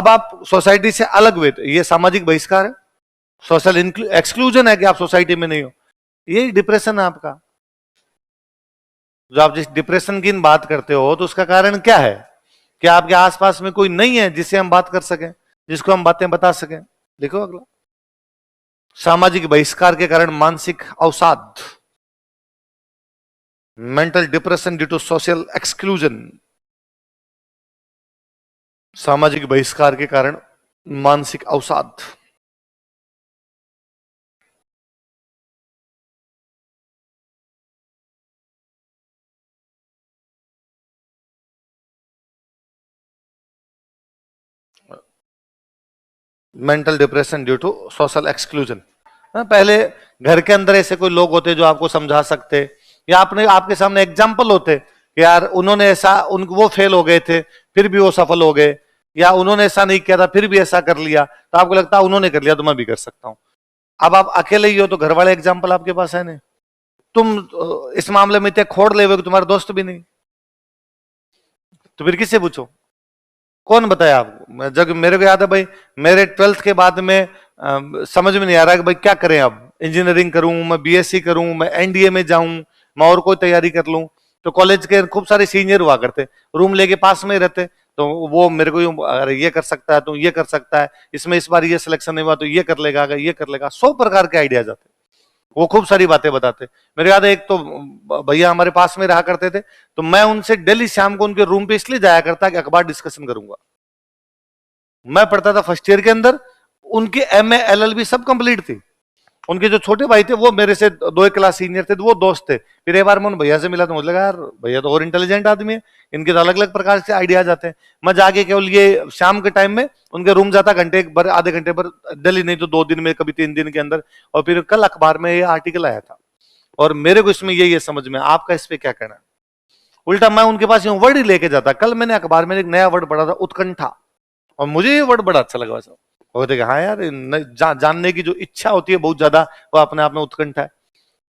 अब आप सोसाइटी से अलग हुए, तो ये सामाजिक बहिष्कार है, सोशल एक्सक्लूजन है कि आप सोसाइटी में नहीं हो। यही डिप्रेशन है आपका। जो आप जिस डिप्रेशन की बात करते हो तो उसका कारण क्या है? कि आपके आसपास में कोई नहीं है जिससे हम बात कर सकें, जिसको हम बातें बता सकें। देखो अगला, सामाजिक बहिष्कार के कारण मानसिक अवसाद, mental depression due to social exclusion. सामाजिक बहिष्कार के कारण मानसिक अवसाद। Mental depression due to social exclusion. पहले घर के अंदर ऐसे कोई लोग होते जो आपको समझा सकते, या आपने आपके सामने एग्जाम्पल होते कि यार उन्होंने ऐसा, उनको वो फेल हो गए थे फिर भी वो सफल हो गए, या उन्होंने ऐसा नहीं किया था फिर भी ऐसा कर लिया, तो आपको लगता है उन्होंने कर लिया तो मैं भी कर सकता हूं। अब आप अकेले ही हो तो घर वाले एग्जाम्पल आपके पास है नहीं। तुम इस मामले में इतने खोड़ ले हुए कि तुम्हारे दोस्त भी नहीं, तो फिर किससे पूछो? कौन बताया आपको? जब मेरे को याद है भाई, मेरे 12th के बाद में समझ में नहीं आ रहा कि भाई क्या करें, अब इंजीनियरिंग करूं, मैं बीएससी करूं, मैं एनडीए में जाऊं, मैं और कोई तैयारी कर लूं। तो कॉलेज के खूब सारे सीनियर हुआ करते, रूम लेके पास में ही रहते, तो वो मेरे को अरे ये कर सकता है, तो ये कर सकता है, इसमें इस बार ये सिलेक्शन नहीं हुआ तो ये कर लेगा, अगर ये कर लेगा, 100 प्रकार के आइडियाज आते। वो खूब सारी बातें बताते। मेरे याद है एक तो भैया हमारे पास में रहा करते थे, तो मैं उनसे डेली शाम को उनके रूम पे इसलिए जाया करता कि अखबार डिस्कशन करूंगा। मैं पढ़ता था फर्स्ट ईयर के अंदर, उनकी एमए एलएलबी सब कंप्लीट थी। उनके जो छोटे भाई थे वो मेरे से 2 क्लास सीनियर थे, तो वो दोस्त थे। फिर एक बार मैं उन भैया से मिला तो मुझे लगा यार भैया तो और इंटेलिजेंट आदमी है, इनके तो अलग अलग प्रकार से आइडियाज आते हैं। मैं जाके केवल ये शाम के टाइम में उनके रूम जाता, घंटे भर आधे घंटे भर डेली, नहीं तो 2 दिन में, कभी 3 दिन के अंदर। और फिर कल अखबार में ये आर्टिकल आया था और मेरे को इसमें ये समझ में, आपका इस पे क्या कहना है? उल्टा मैं उनके पास वर्ड ही लेके जाता। कल मैंने अखबार में एक नया वर्ड पढ़ा था, उत्कंठा, और मुझे ये वर्ड बड़ा अच्छा लगा वैसा। वो देखा हाँ यार, जानने की जो इच्छा होती है बहुत ज्यादा, वो अपने आप में उत्कंठा है।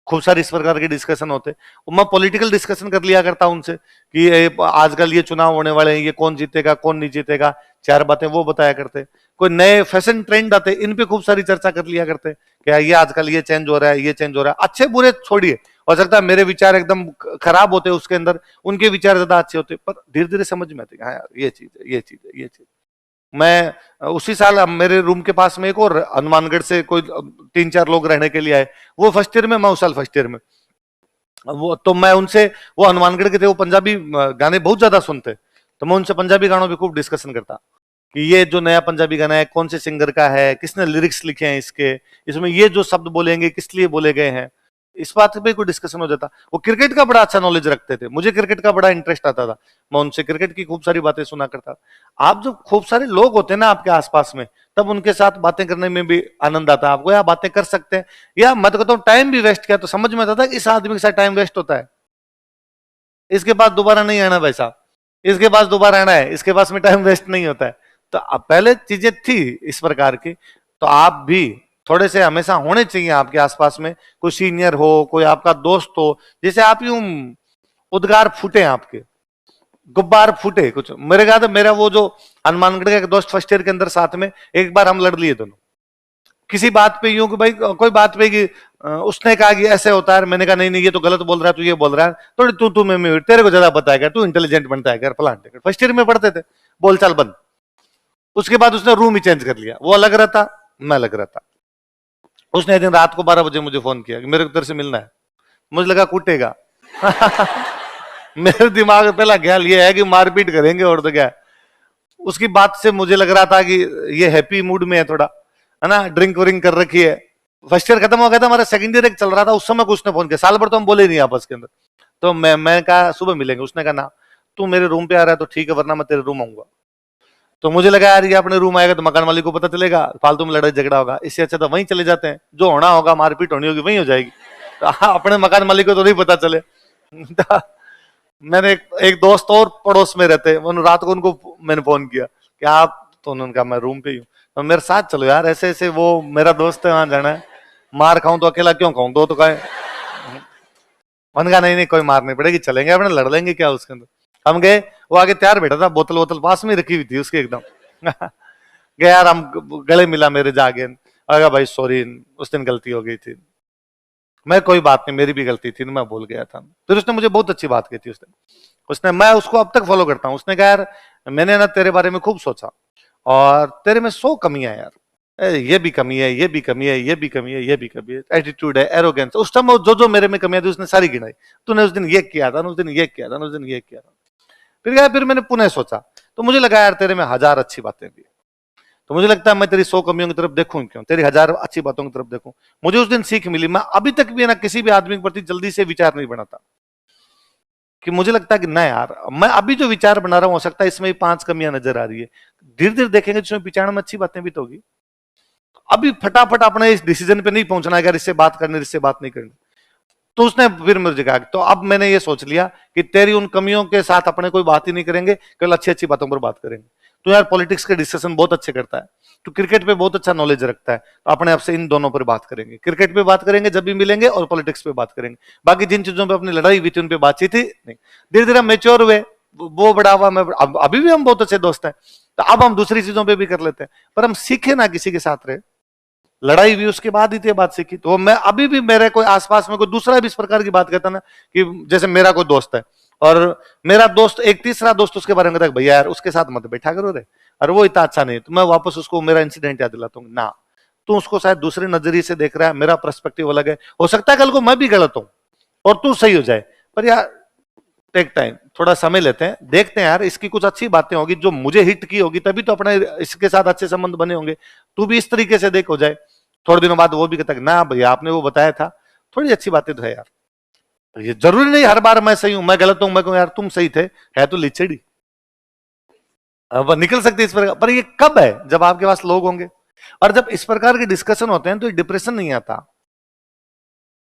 खूब सारे इस प्रकार के डिस्कशन होते। मैं पॉलिटिकल डिस्कशन कर लिया करता उनसे कि आजकल ये चुनाव होने वाले हैं, ये कौन जीतेगा कौन नहीं जीतेगा, 4 बातें वो बताया करते। कोई नए फैशन ट्रेंड आते, इन पे खूब सारी चर्चा कर लिया करते, क्या ये आजकल ये चेंज हो रहा है, ये चेंज हो रहा है। अच्छे बुरे छोड़िए, हो सकता है मेरे विचार एकदम खराब होते उसके अंदर, उनके विचार ज्यादा अच्छे होते, पर धीरे धीरे समझ में आते, हाँ यार ये चीज है, ये चीज है, ये चीज। मैं उसी साल मेरे रूम के पास में एक और हनुमानगढ़ से कोई 3-4 लोग रहने के लिए आए। वो फर्स्ट ईयर में, मैं उस साल फर्स्ट ईयर में। वो तो मैं उनसे, वो हनुमानगढ़ के थे, वो पंजाबी गाने बहुत ज्यादा सुनते, तो मैं उनसे पंजाबी गानों पे खूब डिस्कशन करता कि ये जो नया पंजाबी गाना है कौन से सिंगर का है, किसने लिरिक्स लिखे हैं इसके, इसमें ये जो शब्द बोलेंगे किस लिए बोले गए हैं, इस बात पे कोई डिस्कशन हो जाता। वो क्रिकेट का बड़ा अच्छा नॉलेज रखते थे, मुझे क्रिकेट का बड़ा इंटरेस्ट आता था, मैं उनसे क्रिकेट की खूब सारी बातें सुना करता। आप जो खूब सारे लोग होते हैं ना आपके आसपास में, तब उनके साथ बातें करने में भी आनंद आता है आपको, या बातें कर सकते हैं, या मैं तो कहता हूं टाइम भी वेस्ट किया तो समझ में आता था कि इस आदमी के साथ टाइम वेस्ट होता है, इसके पास दोबारा नहीं आना भाई साहब, इसके पास दोबारा आना है, इसके पास में टाइम वेस्ट नहीं होता है। तो अब पहले चीजें थी इस प्रकार की, तो आप भी थोड़े से हमेशा होने चाहिए आपके आसपास में, कोई सीनियर हो, कोई आपका दोस्त हो, जैसे आप यूं उद्गार फूटे, आपके गुब्बार फूटे कुछ। मेरे ख्याल मेरा वो जो हनुमानगढ़ का एक दोस्त फर्स्ट ईयर के अंदर साथ में, एक बार हम लड़ लिए दोनों किसी बात पे, यूं कि भाई कोई बात पे कि उसने कहा कि ऐसे होता है, मैंने कहा नहीं नहीं ये तो गलत बोल रहा है, तू ये बोल रहा है, थोड़ी तू मैं तेरे को ज्यादा पता है, तू इंटेलिजेंट बनता है, फलान। फर्स्ट ईयर में पढ़ते थे, बोलचाल बंद। उसके बाद उसने रूम ही चेंज कर लिया, वो अलग रहता, मैं अलग रहता। उसने एक दिन रात को 12 बजे मुझे फोन किया कि मेरे को तेरे से मिलना है। मुझे लगा कूटेगा मेरे दिमाग में पहला ख्याल ये है कि मारपीट करेंगे, और तो क्या। उसकी बात से मुझे लग रहा था कि ये हैप्पी मूड में है थोड़ा, है ना, ड्रिंक व्रिंक कर रखी है। फर्स्ट ईयर खत्म हो गया था, हमारा सेकंड ईयर एक चल रहा था, उस समय उसने फोन किया, साल भर तो हम बोले नहीं आपस के अंदर। तो मैं कहा सुबह मिलेंगे, उसने कहा ना तू मेरे रूम पे आ रहा है तो ठीक है, वरना मैं तेरे रूम आऊंगा। तो मुझे लगा यार ये अपने रूम आएगा तो मकान मालिक को पता चलेगा, फालतू में लड़ाई झगड़ा होगा, इससे अच्छा तो वहीं चले जाते हैं, जो होना होगा मारपीट होनी होगी वहीं हो जाएगी, तो अपने मकान मालिक को तो नहीं पता चले। मैंने एक दोस्त और पड़ोस में रहते, रात को उनको मैंने फोन किया कि आप, तो उन्होंने कहा मैं रूम पे ही हूँ, तो मेरे साथ चलो यार, ऐसे ऐसे वो मेरा दोस्त है, वहां जाना है, मार खाऊं तो अकेला क्यों खाऊं, दो तो खाए। मैंने कहा नहीं नहीं कोई मार नहीं पड़ेगी, चलेंगे अपने, लड़ लेंगे क्या उसके अंदर। हम गए, वो आगे तैयार बैठा था, बोतल वोतल पास में रखी हुई थी उसके एकदम गया यार, हम गले मिला मेरे जागे, अरे भाई सॉरी, उस दिन गलती हो गई थी, मैं कोई बात नहीं, मेरी भी गलती थी, मैं भूल गया था। फिर उसने मुझे बहुत अच्छी बात की थी उसने, मैं उसको अब तक फॉलो करता हूँ। उसने कहा यार मैंने ना तेरे बारे में खूब सोचा और तेरे में 100 कमियां यार, ये भी कमी है, ये भी कमी है, ये भी कमी है, ये भी कमी है, एटीट्यूड है, एरोगेंस। उस टाइम जो जो मेरे में कमियां थी उसने सारी गिनाई, तूने उस दिन ये किया था, उस दिन ये किया था, उस दिन ये किया था। फिर क्या, फिर मैंने पुनः सोचा, तो मुझे लगा यार तेरे में 1000 अच्छी बातें भी, तो मुझे लगता है मैं तेरी 100 कमियों की तरफ देखूं क्यों, तेरी 1000 अच्छी बातों की तरफ देखूं। मुझे उस दिन सीख मिली। मैं अभी तक भी ना किसी भी आदमी के प्रति जल्दी से विचार नहीं बनाता, कि मुझे लगता है कि ना यार, मैं अभी जो विचार बना रहा हूं हो सकता है इसमें 5 कमियां नजर आ रही है, धीरे धीरे देखेंगे जिसमें विचार में अच्छी बातें भी तो होगी। अभी फटाफट अपने इस डिसीजन पे नहीं पहुंचना है, इससे बात करनी, इससे बात नहीं करनी। तो उसने फिर मुझे कहा, तो अब मैंने ये सोच लिया कि तेरी उन कमियों के साथ अपने कोई बात ही नहीं करेंगे, केवल अच्छी अच्छी बातों पर बात करेंगे। तो यार पॉलिटिक्स के डिस्कशन बहुत अच्छे करता है, तो क्रिकेट पे बहुत अच्छा नॉलेज रखता है, तो अपने आप से इन दोनों पर बात करेंगे, क्रिकेट पे बात करेंगे जब भी मिलेंगे, और पॉलिटिक्स पे बात करेंगे। बाकी जिन चीजों पे अपनी लड़ाई हुई थी उन पे बातचीत ही नहीं। धीरे धीरे मेच्योर हुए, वो बड़ा हुआ, मैं अभी भी हम बहुत अच्छे दोस्त हैं, तो अब हम दूसरी चीजों पे भी कर लेते हैं, पर हम सीखे ना किसी के साथ रहे। लड़ाई हुई उसके बाद ही बात सीखी। तो मैं अभी भी, मेरे कोई आसपास में कोई दूसरा भी इस प्रकार की बात कहता ना, कि जैसे मेरा कोई दोस्त है और मेरा दोस्त एक तीसरा दोस्त उसके बारे में कहता है भैया यार उसके साथ मत बैठा करो रे, और वो इतना अच्छा नहीं, तो मैं वापस उसको मेरा इंसिडेंट याद दिलाता हूँ ना, तू उसको शायद दूसरे नजरिए से देख रहा है, मेरा पर्सपेक्टिव अलग है, हो सकता है कल को मैं भी गलत हूं और तू सही हो जाए, पर यार टेक टाइम, थोड़ा समय लेते हैं, देखते हैं यार इसकी कुछ अच्छी बातें होगी जो मुझे हिट की होगी, तभी तो अपने इसके साथ अच्छे संबंध बने होंगे। तू भी इस तरीके से देख, हो जाए। थोड़े दिनों बाद वो भी कहता ना भैया आपने वो बताया था, थोड़ी अच्छी बातें तो है यार, ये जरूरी नहीं हर बार मैं सही हूं, मैं गलत हूं, मैं कहूं यार तुम सही थे, है तो लिचड़ी। अब निकल सकती है इस प्रकार, पर ये कब है, जब आपके पास लोग होंगे, और जब इस प्रकार के डिस्कशन होते हैं तो डिप्रेशन नहीं आता,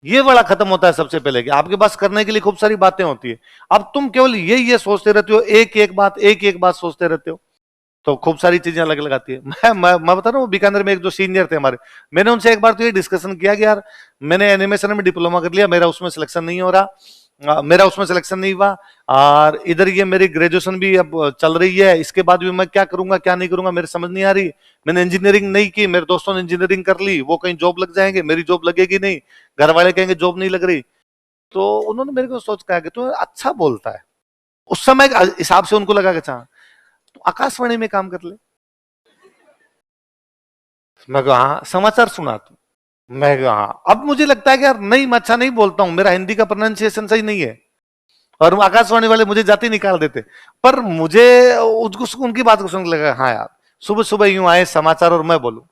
ये बड़ा खत्म होता है सबसे पहले, कि आपके पास करने के लिए खूब सारी बातें होती है, अब तुम केवल ये सोचते रहते हो, एक एक बात सोचते रहते हो, तो खूब सारी चीजें अलग अलग आती है। मैं बता रहा हूँ, बीकानेर में एक जो सीनियर थे हमारे, मैंने उनसे एक बार तो ये डिस्कशन किया कि यार मैंने एनिमेशन में डिप्लोमा कर लिया, मेरा उसमें सिलेक्शन नहीं हो रहा, मेरा उसमें सिलेक्शन नहीं हुआ, और इधर ये मेरी ग्रेजुएशन भी अब चल रही है, इसके बाद भी मैं क्या करूंगा क्या नहीं करूंगा मेरे समझ नहीं आ रही, मैंने इंजीनियरिंग नहीं की, मेरे दोस्तों ने इंजीनियरिंग कर ली, वो कहीं जॉब लग जाएंगे, मेरी जॉब लगेगी नहीं, घर वाले कहेंगे जॉब नहीं लग रही। तो उन्होंने मेरे को सोच कहा कि तू अच्छा बोलता है, उस समय हिसाब से उनको लगा कि अच्छा तो आकाशवाणी में काम कर ले। मैं कहा हाँ, समाचार सुना तू, मैं कहा हाँ। अब मुझे लगता है कि यार नहीं, मैं अच्छा नहीं बोलता हूं, मेरा हिंदी का प्रोनाउंसिएशन सही नहीं है, और आकाशवाणी वाले मुझे जाति निकाल देते, पर मुझे उनकी बात को सुन लगा हाँ यार, सुबह सुबह यूं आए समाचार और मैं बोलूं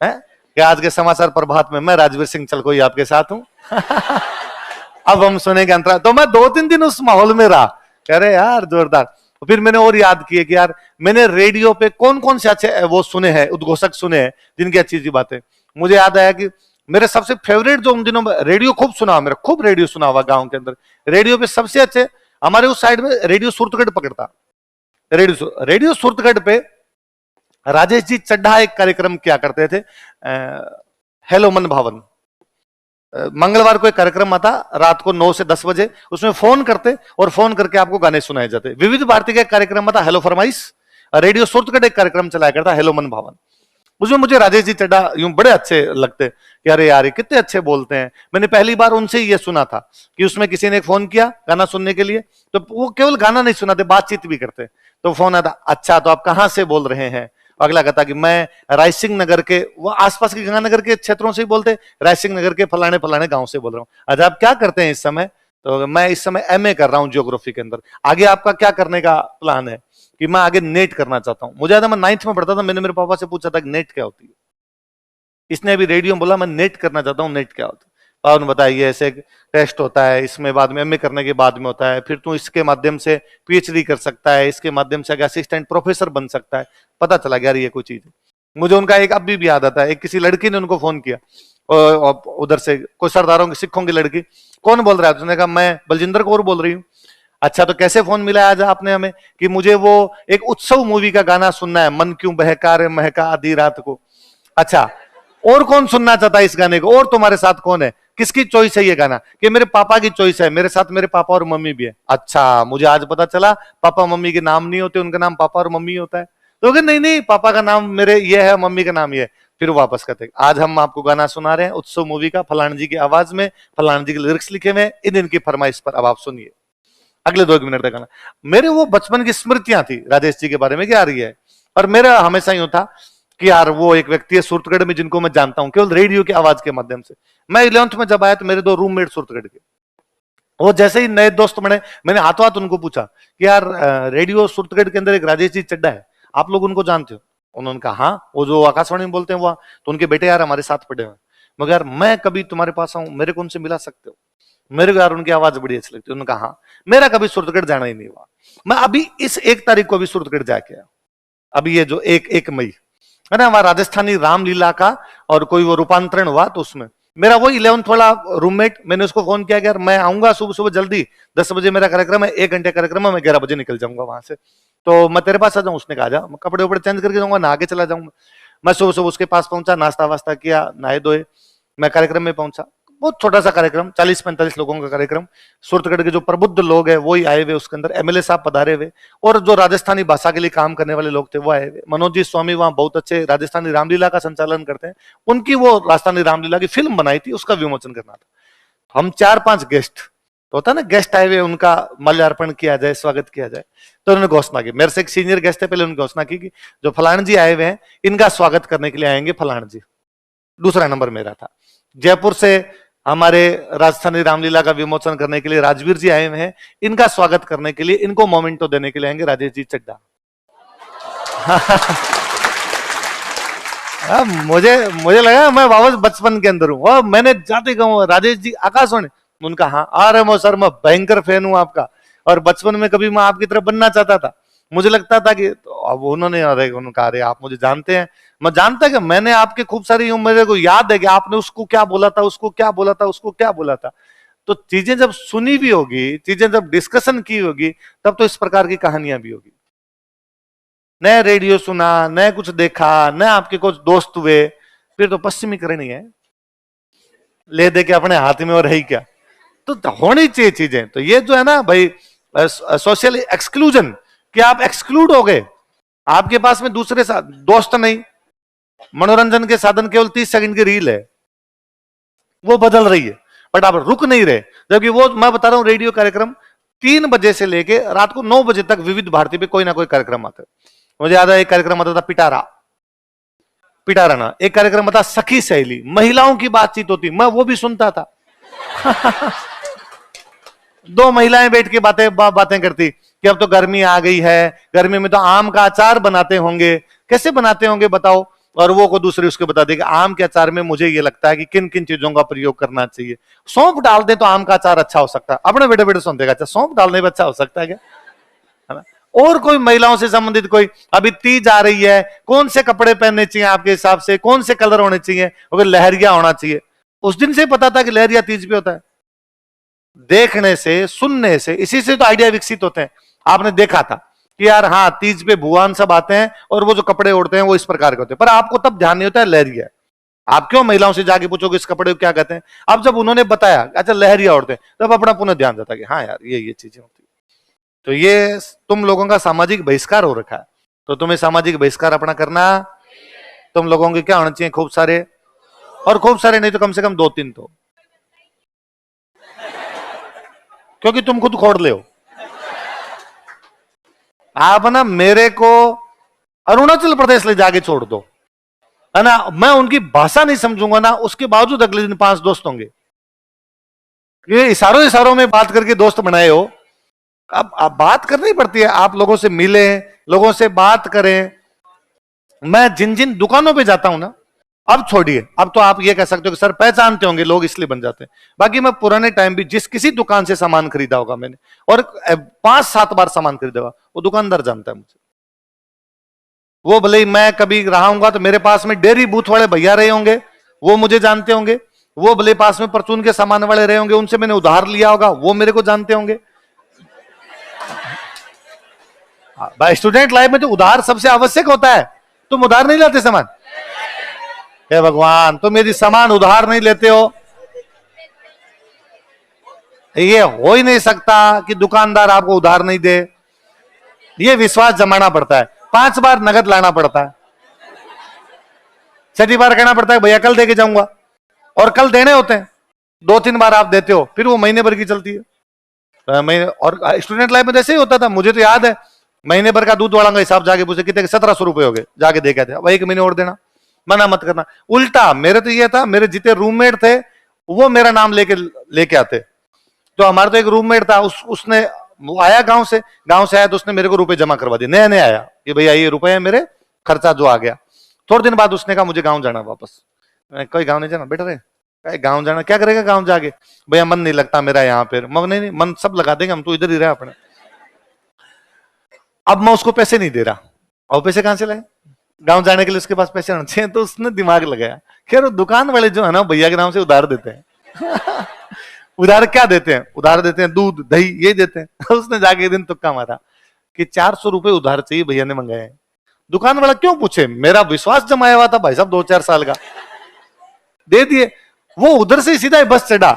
है कि आज के समाचार प्रभात में मैं राजवीर सिंह चलकोई आपके साथ हूं। अब हम सुनेंगे अंतरा, तो मैं 2-3 दिन उस माहौल में रहा, कह रहे यार जोरदार। फिर मैंने और याद किए कि यार मैंने रेडियो पे कौन कौन से अच्छे वो सुने हैं, उद्घोषक सुने हैं जिनकी अच्छी अच्छी बातें। मुझे याद आया कि मेरे सबसे फेवरेट जो उन दिनों में रेडियो खूब सुना हुआ, मेरा खूब रेडियो सुना हुआ गांव के अंदर, रेडियो पे सबसे अच्छे हमारे उस साइड में रेडियो सुरतगढ़ पकड़ता, रेडियो सुरतगढ़ पे राजेश जी चड्ढा एक कार्यक्रम किया करते थे, हेलो मन भावन, मंगलवार को एक कार्यक्रम आता रात को 9 से 10 बजे, उसमें फोन करते और फोन करके आपको गाने सुनाए जाते। विविध भारती का एक कार्यक्रम आता हेलो फरमाइश, रेडियो सुरतगढ़ एक कार्यक्रम चलाया करता हेलो मन भावन। उसमें मुझे राजेश जी चड्ढा यूं बड़े अच्छे लगते कि अरे यार ये कितने अच्छे बोलते हैं। मैंने पहली बार उनसे ही ये सुना था कि उसमें किसी ने फोन किया गाना सुनने के लिए, तो वो केवल गाना नहीं सुनाते, बातचीत भी करते। तो फोन आता, अच्छा तो आप कहाँ से बोल रहे हैं, अगला कहता कि मैं रायसिंह नगर के, वो आसपास के गंगानगर के क्षेत्रों से ही बोलते, रायसिंह नगर के फलाने फलाने गांव से बोल रहा हूँ। अच्छा आप क्या करते हैं इस समय, तो मैं इस समय एमए कर रहा हूँ ज्योग्राफी के अंदर, आगे आपका क्या करने का प्लान है, कि मैं आगे नेट करना चाहता हूँ। मुझे याद है मैं 9th में पढ़ता था, मैंने मेरे पापा से पूछा था कि नेट क्या होती है, इसने अभी रेडियो में बोला मैं नेट करना चाहता हूँ, नेट क्या होता है, पापा ने बताया ऐसे एक टेस्ट होता है, इसमें बाद में एमए करने के बाद में होता है, फिर तू इसके माध्यम से पीएचडी कर सकता है, इसके माध्यम से असिस्टेंट प्रोफेसर बन सकता है। पता चला यार ये कोई चीज है। मुझे उनका एक अभी भी याद आता है, एक किसी लड़की ने उनको फोन किया, उधर से कोई सरदारों की सिखों की लड़की, कौन बोल रहा है, उसने कहा मैं बलजिंदर कौर बोल रही हूँ। अच्छा तो कैसे फोन मिला आज आपने हमें, कि मुझे वो एक उत्सव मूवी का गाना सुनना है, मन क्यों बहका रे महका आधी रात को। अच्छा और कौन सुनना चाहता है इस गाने को, और तुम्हारे साथ कौन है, किसकी चॉइस है ये गाना, कि मेरे पापा की चॉइस है, मेरे साथ मेरे पापा और मम्मी भी है। अच्छा मुझे आज पता चला पापा मम्मी के नाम नहीं होते, उनका नाम पापा और मम्मी होता है। तो नहीं नहीं, पापा का नाम मेरे ये है, मम्मी का नाम ये है। फिर वापस करते, आज हम आपको गाना सुना रहे हैं उत्सव मूवी का, फलान जी की आवाज में, फलान जी के लिरिक्स लिखे हुए, इन की फरमाइश पर अब आप सुनिए अगले 2 मिनट तक गाना। मेरे वो बचपन की स्मृतियां थी राजेश जी के बारे में, क्या आ रही है। और मेरा हमेशा यूं था कि यार वो एक व्यक्ति है सूरतगढ़ में जिनको मैं जानता हूं केवल रेडियो की आवाज के माध्यम से। मैं 11th में जब आया तो मेरे 2 रूममेट सूरतगढ़ के, वो जैसे ही नए दोस्त बने, मैंने हाथों हाथ उनको पूछा कि यार रेडियो सूरतगढ़ के अंदर एक राजेश जी चड्डा है, आप लोग उनको जानते हो। उन्होंने कहा हाँ, वो जो आकाशवाणी में बोलते हैं वो, तो उनके बेटे यार हमारे साथ पढ़े हुए। मगर यार मैं कभी तुम्हारे पास आऊं, मेरे को उनसे मिला सकते हो, मेरे को यार उनकी आवाज बड़ी अच्छी लगती है। उन्होंने कहा हाँ। मेरा कभी सूरतगढ़ जाना ही नहीं हुआ। मैं अभी इस 1 तारीख को अभी सूरतगढ़ जाके आया, अभी ये जो 1 मई है ना, वहां राजस्थानी रामलीला का और कोई वो रूपांतरण हुआ, तो उसमें मेरा वो 11th वाला रूममेट, मैंने उसको फोन किया कि यार मैं आऊंगा सुबह सुबह जल्दी, 10 बजे मेरा कार्यक्रम है, 1 घंटे कार्यक्रम है, मैं 11 बजे निकल जाऊंगा वहां से, तो मैं तेरे पास आ जाऊं। उसने कहा जा, मैं कपड़े वपड़े चेंज करके जाऊंगा, नहा के चला जाऊंगा। मैं सुबह सुबह उसके पास पहुंचा, नाश्ता वास्ता किया, नहाए धोए, मैं कार्यक्रम में पहुंचा। बहुत छोटा सा कार्यक्रम, 40-45 लोगों का कार्यक्रम। सूरतगढ़ के जो प्रबुद्ध लोग हैं वो ही आए हुए, उसके अंदर एमएलए साहब पधारे हुए, और जो राजस्थानी भाषा के लिए काम करने वाले लोग थे वो आए हुए। मनोज जी स्वामी वहां बहुत अच्छे राजस्थानी रामलीला का संचालन करते हैं, उनकी वो राजस्थानी रामलीला की फिल्म बनाई थी, उसका विमोचन करना था। हम 4-5 गेस्ट, तो होता ना गेस्ट आए हुए, उनका माल्यार्पण किया जाए, स्वागत किया जाए। तो उन्होंने घोषणा की, मेरे से एक सीनियर गेस्ट है, पहले उन्होंने घोषणा की कि जो फलान जी आए हुए हैं इनका स्वागत करने के लिए आएंगे फलान जी। दूसरा नंबर मेरा था। जयपुर से हमारे राजस्थानी रामलीला का विमोचन करने के लिए राजवीर जी आए हुए हैं, इनका स्वागत करने के लिए, इनको मोमेंटो देने के लिए आएंगे राजेश जी चड्डा। मुझे मुझे लगा मैं वापस बचपन के अंदर हूं, और मैंने जाते कहूँ राजेश जी आकाशवाणी, उनका हाँ आ रहे हो सर, मैं भयंकर फैन हूं आपका, और बचपन में कभी मैं आपकी तरफ बनना चाहता था। मुझे लगता था कि तो अब उन्होंने कहा अरे आप मुझे जानते हैं, मैं जानता कि मैंने आपके खूब सारी, मेरे को याद है कि आपने उसको क्या बोला था, उसको क्या बोला था, उसको क्या बोला था। तो चीजें जब सुनी भी होगी, चीजें जब डिस्कशन की होगी, तब तो इस प्रकार की कहानियां भी होगी। न रेडियो सुना, न कुछ देखा, न आपके कुछ दोस्त हुए, फिर तो पश्चिमी करनी है, ले दे के अपने हाथ में और है ही क्या। तो होनी चाहिए चीजें। तो ये जो है ना भाई सोशल एक्सक्लूजन, कि आप एक्सक्लूड हो गए, आपके पास में दूसरे दोस्त नहीं, मनोरंजन के साधन केवल 30 सेकंड की रील है, वो बदल रही है, बट आप रुक नहीं रहे। जबकि वो मैं बता रहा हूं रेडियो कार्यक्रम 3 बजे से लेके रात को 9 बजे तक विविध भारती पे कोई ना कोई कार्यक्रम आता है। मुझे याद है एक कार्यक्रम आता था पिटारा, पिटारा ना, एक कार्यक्रम आता सखी सहेली, महिलाओं की बातचीत होती, मैं वो भी सुनता था। 2 महिलाएं बैठ के बातें करती कि अब तो गर्मी आ गई है, गर्मी में तो आम का अचार बनाते होंगे, कैसे बनाते होंगे बताओ। और वो को दूसरे उसके बता देगा आम के अचार में मुझे ये लगता है कि किन किन चीजों का प्रयोग करना चाहिए, सौंफ डाल दे तो आम का अचार अच्छा हो सकता है। अपने बेटे बेटे सुनते अच्छा सौंफ डालने में अच्छा हो सकता है क्या, है ना। और कोई महिलाओं से संबंधित कोई, अभी तीज आ रही है, कौन से कपड़े पहनने चाहिए आपके हिसाब से, कौन से कलर होने चाहिए, अगर लहरिया होना चाहिए। उस दिन से पता था कि लहरिया तीज पे होता है, देखने से सुनने से, इसी से तो आइडिया विकसित होते हैं। आपने देखा था कि यार हाँ तीज पे भगवान सब आते हैं और वो जो कपड़े ओढ़ते हैं वो इस प्रकार के होते हैं, पर आपको तब ध्यान नहीं होता है लहरिया। आप क्यों महिलाओं से जाके पूछोगे इस कपड़े को क्या कहते हैं। अब जब उन्होंने बताया अच्छा लहरिया ओढ़ते हैं, तब अपना पुनः ध्यान जाता कि हाँ यार ये चीजें होती। तो ये तुम लोगों का सामाजिक बहिष्कार हो रखा है, तो तुम्हें सामाजिक बहिष्कार अपना करना। तुम लोगों के क्या होना चाहिए, खूब सारे, और खूब सारे नहीं तो कम से कम 2-3 तो, क्योंकि तुम खुद खोड़ ले हो। आप ना मेरे को अरुणाचल प्रदेश ले जाके छोड़ दो, है ना, मैं उनकी भाषा नहीं समझूंगा ना, उसके बावजूद अगले दिन 5 दोस्त होंगे। ये इशारों इशारों में बात करके दोस्त बनाए हो। अब बात करनी पड़ती है, आप लोगों से मिले, लोगों से बात करें। मैं जिन जिन दुकानों पे जाता हूं ना, अब छोड़िए, अब तो आप ये कह सकते हो कि सर पहचानते होंगे लोग इसलिए बन जाते हैं, बाकी मैं पुराने टाइम भी जिस किसी दुकान से सामान खरीदा होगा मैंने, और 5-7 बार सामान खरीदा होगा, वो दुकानदार जानता है मुझे। वो भले ही मैं कभी रहा हूंगा तो मेरे पास में डेयरी बूथ वाले भैया रहे होंगे, वो मुझे जानते होंगे। वो भले पास में परचून के सामान वाले रहे होंगे, उनसे मैंने उधार लिया होगा, वो मेरे को जानते होंगे। भाई स्टूडेंट लाइफ में तो उधार सबसे आवश्यक होता है। तुम उधार नहीं लाते सामान, हे भगवान तुम यदि सामान उधार नहीं लेते हो, ये हो ही नहीं सकता कि दुकानदार आपको उधार नहीं दे। ये विश्वास जमाना पड़ता है। 5 बार नगद लाना पड़ता है, 6ठी बार कहना पड़ता है भैया कल दे के जाऊंगा, और कल देने होते हैं, 2-3 बार आप देते हो, फिर वो महीने भर की चलती है। महीने, और स्टूडेंट लाइफ में जैसे ही होता था, मुझे तो याद है महीने भर का दूध वाला का हिसाब जाके पूछे कितने, 1700 रुपए हो गए, जाके देखा थे, अब 1 महीने और देना, मना मत करना। उल्टा मेरे तो ये था, मेरे जितने रूममेट थे वो मेरा नाम लेके आते। तो हमारा तो एक रूममेट था, उसने वो आया गांव से आया तो उसने मेरे को रुपए जमा करवा दिए, नया नया आया कि भैया ये रुपए है मेरे, खर्चा जो आ गया। थोड़े दिन बाद उसने कहा मुझे गांव जाना वापस। कोई गांव नहीं जाना बेटा रे, गांव जाना क्या करेगा गांव जाके, भैया मन नहीं लगता मेरा यहाँ पे। मगर नहीं, मन सब लगा देंगे, हम तो इधर ही रहे अपने। अब मैं उसको पैसे नहीं दे रहा, और पैसे कहां से लाए, गांव जाने के लिए उसके पास पैसे होने चाहिए। तो उसने दिमाग लगाया, खैर दुकान वाले जो है ना भैया के नाम से उधार देते हैं उधार क्या देते हैं, उधार देते हैं दूध दही ये देते हैं उसने जाके एक दिन तुक्का मारा कि 400 रुपए उधार चाहिए, भैया ने मंगाए हैं। दुकान वाला क्यों पूछे, मेरा विश्वास जमाया हुआ था भाई साहब 2-4 साल का, दे दिए। वो उधर से सीधा बस चढ़ा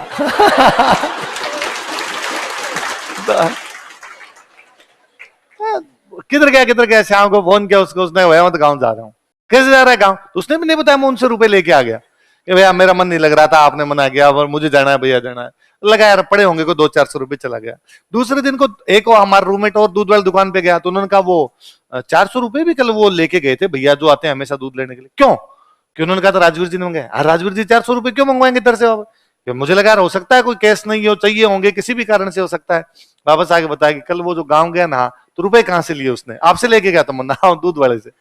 किधर गया शाम को फोन किया उसको, उसने भैया मैं तो गाँव जा रहा हूँ। कैसे जा रहा है गाँव, तो उसने भी नहीं बताया, मैं उनसे रुपए लेके आ गया कि भैया मेरा मन नहीं लग रहा था, आपने मना किया और मुझे जाना है भैया जाना है। लगा यार पड़े होंगे को 200-400 रुपए, चला गया। दूसरे दिन को एक हमारा रूममेट और दूध वाली दुकान पे गया, तो उन्होंने कहा वो 400 रुपए भी कल वो लेके गए थे भैया जो आते हैं हमेशा दूध लेने के लिए। क्यों, कि उन्होंने कहा था राजवीर जी ने मंगाया। राजवीर जी 400 रुपए क्यों मंगवाएंगे इधर से वापस, मुझे लगा हो सकता है कोई केस नहीं हो, चाहिए होंगे किसी भी कारण से हो सकता है। वापस आके बताया कि कल वो जो गाँव गया ना, तो रुपए कहाँ से लिए उसने, आपसे लेके गया था मुन्ना दूध वाले से